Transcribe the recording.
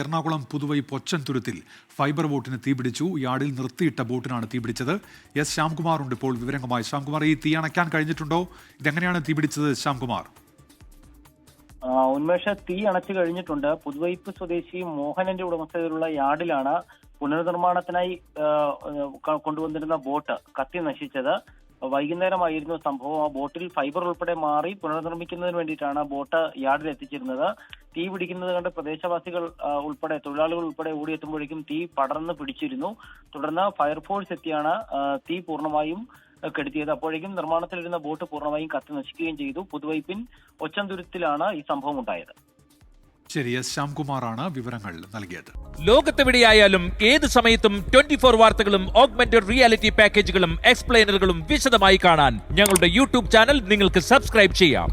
Ernakulam Puduvai പൊച്ചൻതുരുത്തിൽ fibre ബോട്ടിന് തീപിടിച്ചു. യാർഡിൽ നിർത്തിയിട്ട ബോട്ടിനാണ് തീപിടിച്ചത്. എസ് ശ്യാംകുമാർ ഉണ്ട് ഇപ്പോൾ വിവരങ്ങളുമായി. ശ്യാംകുമാർ, ഈ തീ അണയ്ക്കാൻ കഴിഞ്ഞിട്ടുണ്ടോ? ഇതെങ്ങനെയാണ് തീപിടിച്ചത് ശ്യാംകുമാർ? ഉന്മേഷ, തീ അണച്ചു കഴിഞ്ഞിട്ടുണ്ട്. പുതുവൈപ്പ് സ്വദേശി മോഹനന്റെ ഉടമസ്ഥതയിലുള്ള യാർഡിലാണ് പുനർനിർമ്മാണത്തിനായി കൊണ്ടുവന്നിരുന്ന ബോട്ട് കത്തി നശിച്ചത്. വൈകുന്നേരമായിരുന്നു സംഭവം. ആ ബോട്ടിൽ ഫൈബർ ഉൾപ്പെടെ മാറി പുനർനിർമ്മിക്കുന്നതിന് വേണ്ടിയിട്ടാണ് ബോട്ട് യാർഡിൽ എത്തിച്ചിരുന്നത്. തീ പിടിക്കുന്നത് കണ്ട് പ്രദേശവാസികൾ ഉൾപ്പെടെ തൊഴിലാളികൾ ഉൾപ്പെടെ ഓടിയെത്തുമ്പോഴേക്കും തീ പടർന്ന് പിടിച്ചിരുന്നു. തുടർന്ന് ഫയർഫോഴ്സ് എത്തിയാണ് തീ പൂർണ്ണമായും കെടുത്തിയത്. അപ്പോഴേക്കും നിർമ്മാണത്തിലിരുന്ന ബോട്ട് പൂർണ്ണമായും കത്തി നശിക്കുകയും ചെയ്തു. പുതുവൈപ്പിൻ ഒച്ചന്തുരുത്തിലാണ് ഈ സംഭവം ഉണ്ടായത്. ശരി, എസ് ശ്യാംകുമാറാണ് വിവരങ്ങൾ നൽകിയത്. ലോകത്തെവിടെയായാലും ഏത് സമയത്തും 24 വാർത്തകളും ഓഗ്മെന്റഡ് റിയാലിറ്റി പാക്കേജുകളും എക്സ്പ്ലെയിനറുകളും വിശദമായി കാണാൻ ഞങ്ങളുടെ യൂട്യൂബ് ചാനൽ നിങ്ങൾക്ക് സബ്സ്ക്രൈബ് ചെയ്യാം.